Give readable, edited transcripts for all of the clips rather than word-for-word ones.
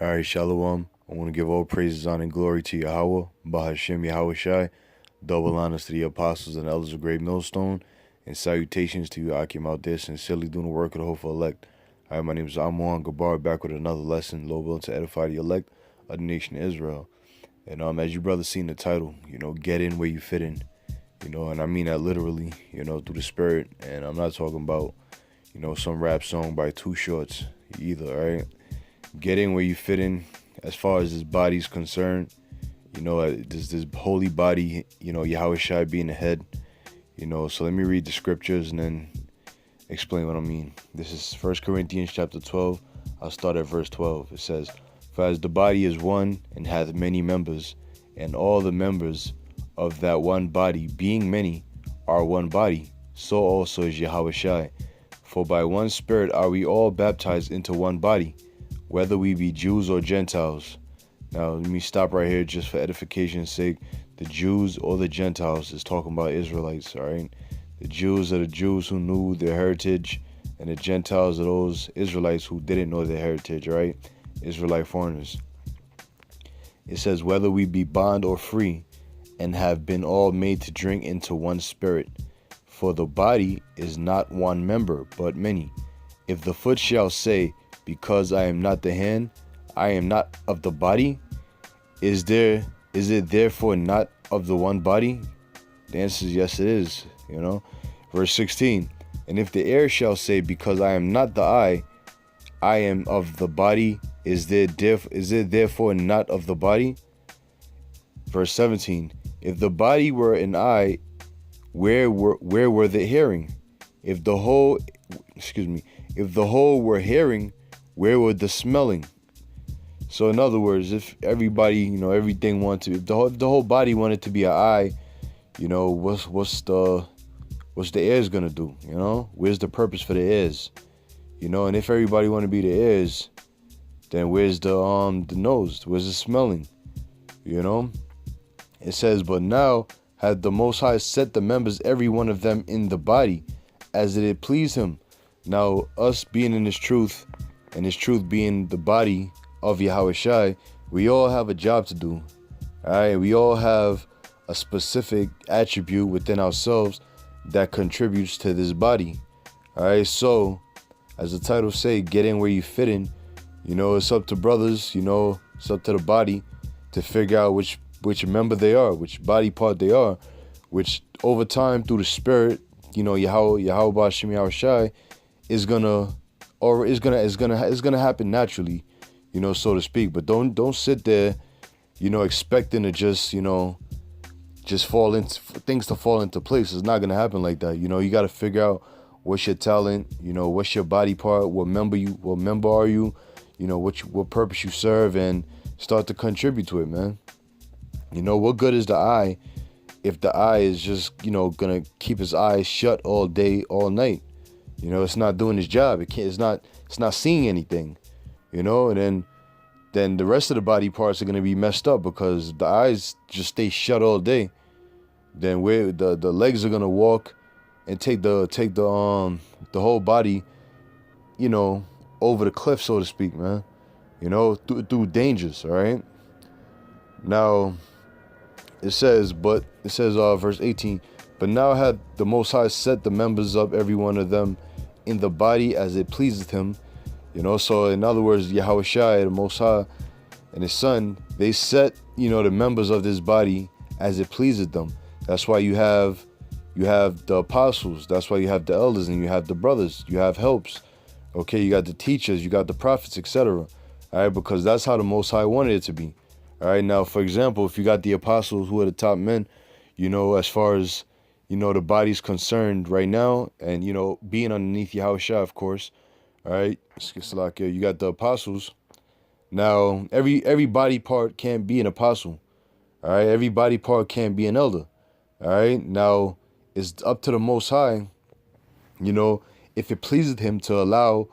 All right, Shalom. I want to give all praises, honor, and glory to Yahweh, Bahashem Yahweh Shai, double honors to the apostles and elders of Great Millstone, and salutations to you, Akim, out there, sincerely doing the work of the hopeful elect. All right, my name is Amon Gabar, back with another lesson, Lord willing to edify the elect of the nation of Israel. And as you brothers seen the title, get in where you fit in, and I mean that literally, through the spirit. And I'm not talking about, some rap song by Too Shorts either, all right? Get in where you fit in as far as this body's concerned. This holy body, Yahweh Shai being the head. So let me read the scriptures and then explain what I mean. This is 1 Corinthians chapter 12. I'll start at verse 12. It says, "For as the body is one and hath many members, and all the members of that one body, being many, are one body, so also is Yahweh Shai. For by one Spirit are we all baptized into one body, whether we be Jews or Gentiles." Now, let me stop right here just for edification's sake. The Jews or the Gentiles is talking about Israelites, all right? The Jews are the Jews who knew their heritage, and the Gentiles are those Israelites who didn't know their heritage, all right? Israelite foreigners. It says, "Whether we be bond or free, and have been all made to drink into one Spirit. For the body is not one member, but many. If the foot shall say, Because I am not the hand, I am not of the body, is it therefore not of the one body?" The answer is yes, it is. Verse 16, "And if the ear shall say, Because I am not the eye, I am of the body, is it therefore not of the body?" Verse 17, "If the body were an eye, where were the hearing? If the whole were hearing, where were the smelling?" So in other words, if everybody, everything wanted to, if the whole body wanted to be an eye, what's the ears gonna do? Where's the purpose for the ears? And if everybody want to be the ears, then where's the nose? Where's the smelling? It says, "But now hath the Most High set the members, every one of them, in the body, as it had pleased him." Now, us being in this truth, and this truth being the body of Yahweh Shai, we all have a job to do. All right, we all have a specific attribute within ourselves that contributes to this body. All right, so as the title say, get in where you fit in. It's up to brothers. It's up to the body to figure out which member they are, which body part they are, which over time through the spirit, Yahweh Ba'Shem Yahweh Shai is gonna happen naturally, so to speak. But don't sit there, expecting to just fall into things to fall into place. It's not gonna happen like that. You got to figure out what's your talent, what's your body part, what member are you, what purpose you serve, and start to contribute to it, man. What good is the eye if the eye is just, gonna keep his eyes shut all day, all night? It's not doing its job. It's not seeing anything, and then the rest of the body parts are gonna be messed up because the eyes just stay shut all day. Then where the legs are gonna walk and take the whole body, over the cliff, so to speak, man. Through dangers, all right? Now, it says, verse 18, "But now hath the Most High set the members of every one of them in the body as it pleaseth him." So in other words, Yahweh Shai, the Most High, and his Son, they set, the members of this body as it pleaseth them. That's why you have the apostles. That's why you have the elders, and you have the brothers. You have helps. Okay, you got the teachers, you got the prophets, etc. All right, because that's how the Most High wanted it to be. All right, now, for example, if you got the apostles who are the top men, as far as, the body's concerned right now, and, being underneath Yahweh Shai, of course, all right, you got the apostles. Now, every body part can't be an apostle, all right? Every body part can't be an elder, all right? Now, it's up to the Most High, if it pleases him to allow,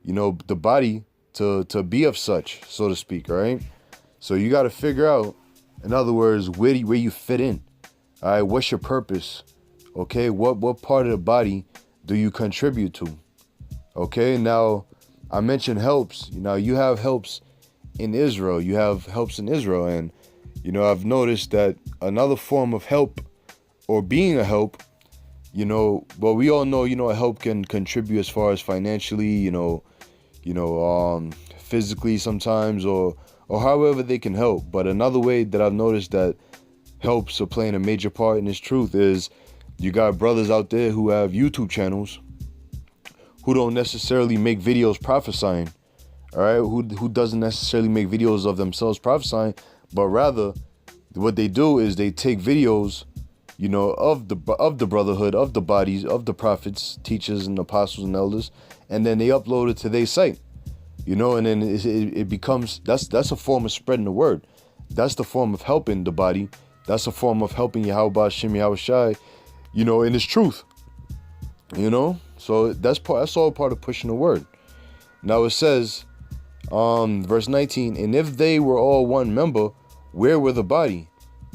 the body to be of such, so to speak, all right? So you got to figure out, in other words, where you fit in. All right, what's your purpose? Okay, what part of the body do you contribute to? Okay, now I mentioned helps. You have helps in Israel. You have helps in Israel. And, I've noticed that another form of help or being a help, well, we all know, a help can contribute as far as financially, physically sometimes, or however they can help. But another way that I've noticed that helps are playing a major part in this truth is you got brothers out there who have YouTube channels who don't necessarily make videos prophesying, all right? Who doesn't necessarily make videos of themselves prophesying, but rather what they do is they take videos, of the brotherhood, of the bodies, of the prophets, teachers, and apostles and elders, and then they upload it to their site, and then it becomes, that's a form of spreading the word. That's the form of helping the body. That's a form of helping Yahweh Shem Yahweh Shai, in His truth, So that's all part of pushing the word. Now it says, verse 19, and if they were all one member, where were the body?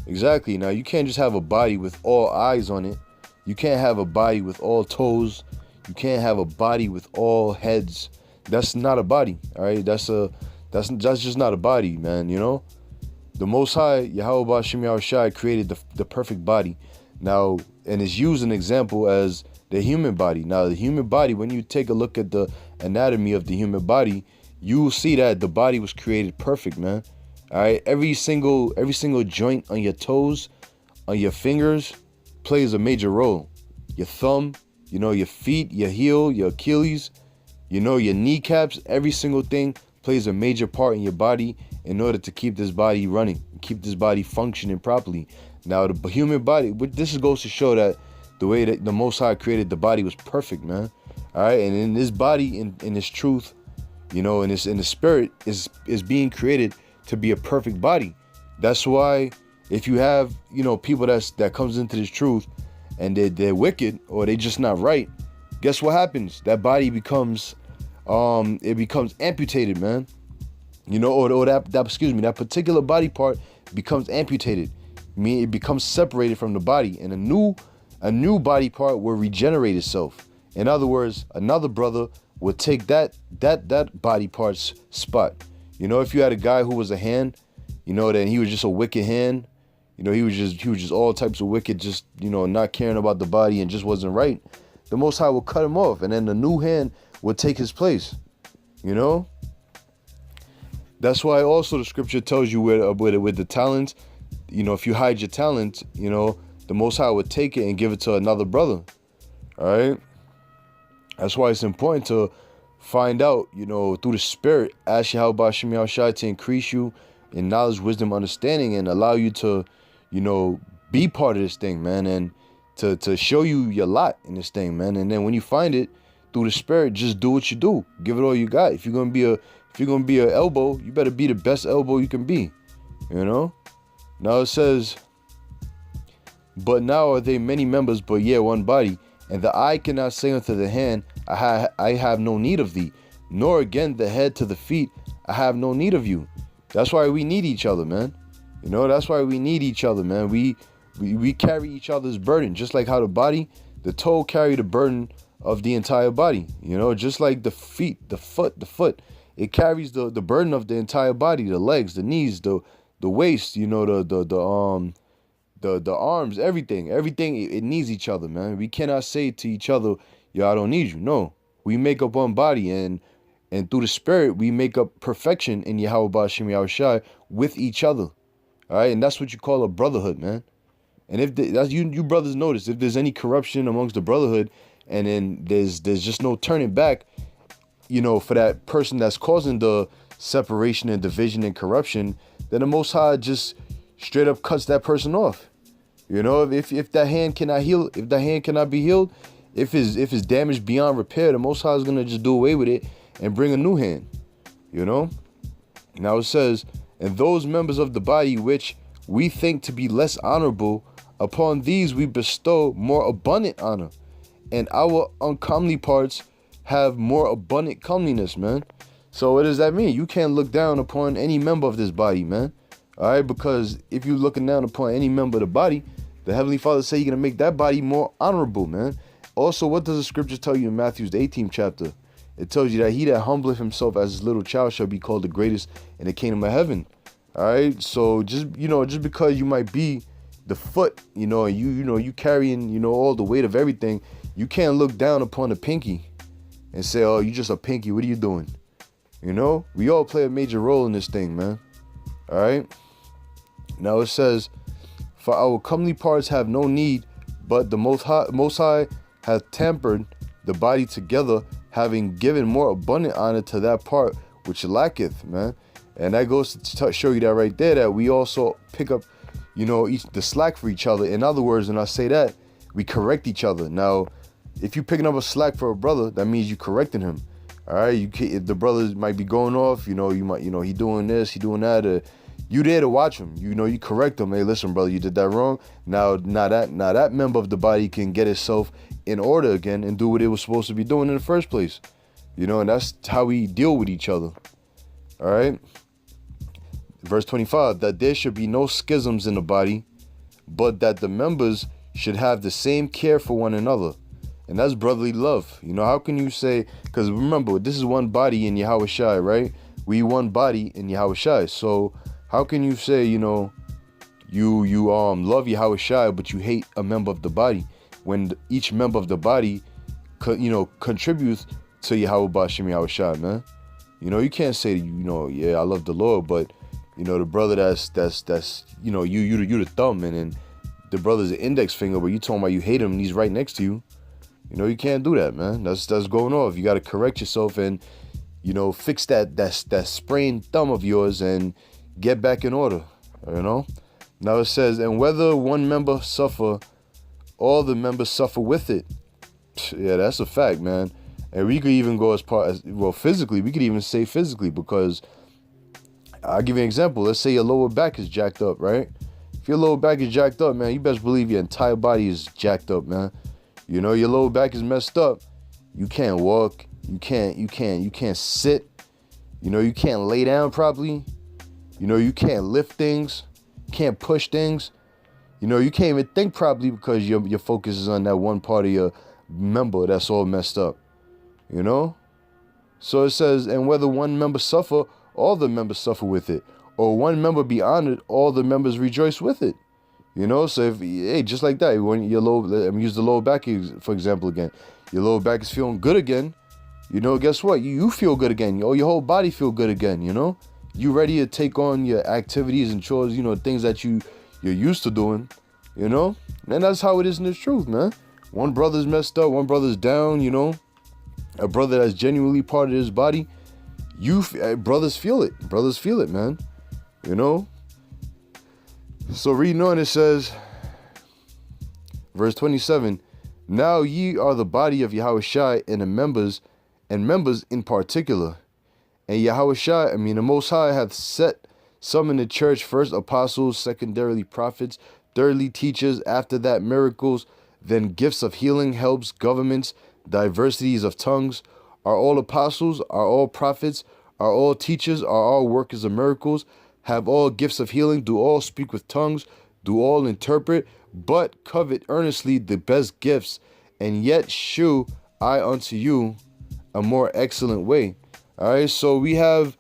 Exactly. Now you can't just have a body with all eyes on it. You can't have a body with all toes. You can't have a body with all heads. That's not a body. All right. That's just not a body, man. The Most High, Yahweh Shem Yahweh Shai, created the perfect body. Now, and is used an example as the human body. Now, the human body, when you take a look at the anatomy of the human body, you will see that the body was created perfect, man. All right, every single joint on your toes, on your fingers, plays a major role. Your thumb, your feet, your heel, your Achilles, your kneecaps, every single thing plays a major part in your body in order to keep this body running, keep this body functioning properly. Now, the human body, this goes to show that the way that the Most High created the body was perfect, man. All right, and in this body, in this truth, in the spirit, is being created to be a perfect body. That's why if you have, people that comes into this truth and they're wicked or they just not right, guess what happens? That body becomes amputated, man. Or that particular body part becomes amputated. I mean, it becomes separated from the body, and a new body part will regenerate itself. In other words, another brother will take that body part's spot. If you had a guy who was a hand, then he was just a wicked hand. He was just all types of wicked, just, not caring about the body and just wasn't right. The Most High will cut him off, and then the new hand will take his place. That's why also the scripture tells you with the talent, if you hide your talent, the Most High would take it and give it to another brother. All right. That's why it's important to find out, through the spirit, ask Yahweh Shem Yahweh Shai to increase you in knowledge, wisdom, understanding, and allow you to, be part of this thing, man, and to show you your lot in this thing, man. And then when you find it through the spirit, just do what you do. Give it all you got. If you're gonna be an elbow, you better be the best elbow you can be. Now it says, but now are they many members, but yet one body. And the eye cannot say unto the hand, I have no need of thee, nor again the head to the feet, I have no need of you. That's why we need each other, man. That's why we need each other, man. We carry each other's burden, just like how the toe carry the burden of the entire body. Just like the feet, the foot, it carries the burden of the entire body, the legs, the knees, the waist, the arms, everything, it needs each other, man. We cannot say to each other, yo, I don't need you. No, we make up one body, and through the spirit, we make up perfection in Yahweh Shem Yahweh Shai with each other. All right, and that's what you call a brotherhood, man. And if that's you brothers notice, if there's any corruption amongst the brotherhood, and then there's just no turning back, for that person that's causing the separation and division and corruption, then the Most High just straight up cuts that person off. If that hand cannot heal, if that hand cannot be healed, if it's damaged beyond repair, the Most High is gonna just do away with it and bring a new hand. Now it says, and those members of the body which we think to be less honorable, upon these we bestow more abundant honor, and our uncomely parts have more abundant comeliness, man. So what does that mean? You can't look down upon any member of this body, man. All right, because if you're looking down upon any member of the body, the Heavenly Father say you're going to make that body more honorable, man. Also, what does the scripture tell you in Matthew the 18th chapter? it tells you that he that humbleth himself as his little child shall be called the greatest in the kingdom of heaven. All right. So just because you might be the foot, and you carrying, all the weight of everything, you can't look down upon the pinky and say, oh, you just a pinky. What are you doing? We all play a major role in this thing, man. All right. Now it says, for our comely parts have no need, but the Most High hath tempered the body together, having given more abundant honor to that part which lacketh, man. And that goes to show you that right there, that we also pick up, the slack for each other. In other words, when I say that, we correct each other. Now, if you're picking up a slack for a brother, that means you correcting him. All right, if the brother might be going off, you might, he doing this, he doing that. You there to watch him. You correct him. Hey, listen, brother, you did that wrong. Now that member of the body can get itself in order again and do what it was supposed to be doing in the first place. And that's how we deal with each other. All right. Verse 25, that there should be no schisms in the body, but that the members should have the same care for one another. And that's brotherly love. How can you say, because remember, this is one body in Yahushua, right? We one body in Yahushua. So how can you say, you love Yahushua, but you hate a member of the body, when each member of the body, contributes to Yahweh Bashem Yahushua, man? You can't say, yeah, I love the Lord, but the brother that's you the thumb, and the brother's the index finger, but you talking about you hate him and he's right next to you. You can't do that, man. That's going off. You got to correct yourself and, fix that sprained thumb of yours and get back in order, Now it says, and whether one member suffer, all the members suffer with it. Yeah, that's a fact, man. And we could even go physically. We could even say physically, because I'll give you an example. Let's say your lower back is jacked up, right? If your lower back is jacked up, man, you best believe your entire body is jacked up, man. Your lower back is messed up. You can't walk. You can't sit. You can't lay down properly. You can't lift things. Can't push things. You can't even think properly because your focus is on that one part of your member that's all messed up. So it says, and whether one member suffer, all the members suffer with it. Or one member be honored, all the members rejoice with it. So if, just like that, when use the lower back, for example, again, your lower back is feeling good again, guess what? You feel good again. Your whole body feel good again, You ready to take on your activities and chores, things that you're used to doing, And that's how it is in the truth, man. One brother's messed up, one brother's down, A brother that's genuinely part of his body, brothers feel it. Brothers feel it, man. So reading on, it says, verse 27, now ye are the body of Yahushua and the members in particular. And Yahushua, the Most High, hath set some in the church, first apostles, secondarily prophets, thirdly teachers, after that miracles, then gifts of healing, helps, governments, diversities of tongues. Are all apostles? Are all prophets? Are all teachers? Are all workers of miracles? Have all gifts of healing? Do all speak with tongues? Do all interpret? But covet earnestly the best gifts, and yet shew I unto you a more excellent way. All right, so we have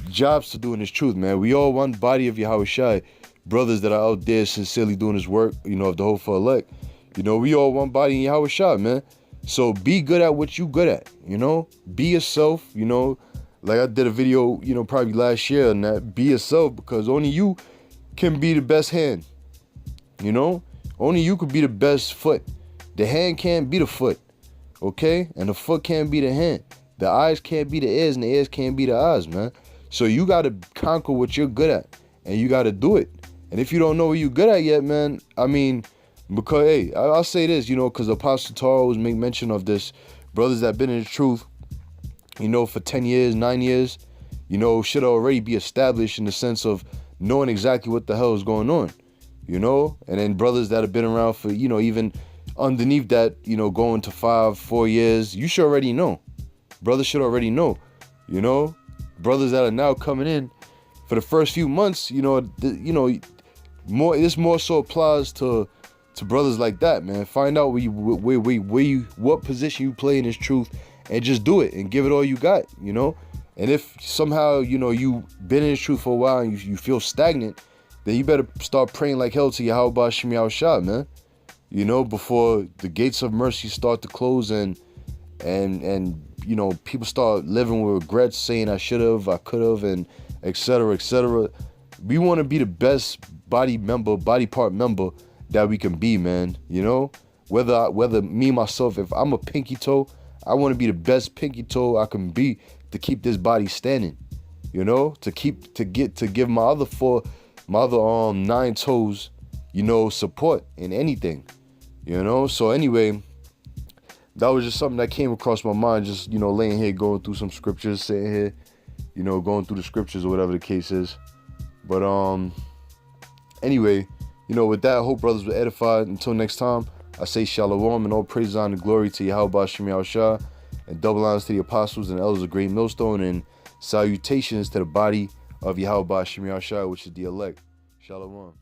jobs to do in this truth, man. We all one body of Yahushua, brothers that are out there sincerely doing his work, of the hopeful elect. We all one body in Yahushua, man. So be good at what you good at, Be yourself, Like I did a video, probably last year, and that be yourself, because only you can be the best hand. Only you could be the best foot. The hand can't be the foot, okay? And the foot can't be the hand. The eyes can't be the ears, and the ears can't be the eyes, man. So you got to conquer what you're good at, and you got to do it. And if you don't know what you're good at yet, man, because, hey, I'll say this, because Apostle Taro always make mention of this, brothers that been in the truth, for 10 years, 9 years, should already be established in the sense of knowing exactly what the hell is going on, and then brothers that have been around for, even underneath that, going to 5-4 years, you should already know. Brothers should already know, brothers that are now coming in for the first few months, this more so applies to brothers like that, man. Find out what position you play in this truth, and just do it and give it all you got, you know. And if somehow, you know, you've been in this truth for a while and you feel stagnant, then you better start praying like hell to Yahweh Shem Yahushua, man. You know, before the gates of mercy start to close and you know, people start living with regrets, saying I should have, I could have, and etc., etc. We want to be the best body part member that we can be, man. You know, whether me myself, if I'm a pinky toe, I want to be the best pinky toe I can be to keep this body standing. You know, to give my other 9 toes, you know, support in anything. You know, so anyway, that was just something that came across my mind, just, you know, laying here, going through some scriptures, sitting here, you know, going through the scriptures or whatever the case is. But anyway, you know, with that, I hope brothers were edified. Until next time, I say shalom and all praise, honor, and glory to Yahweh Shem Yahushua, and double honors to the apostles and elders of Great Millstone, and salutations to the body of Yahweh Shem Yahushua, which is the elect. Shalom.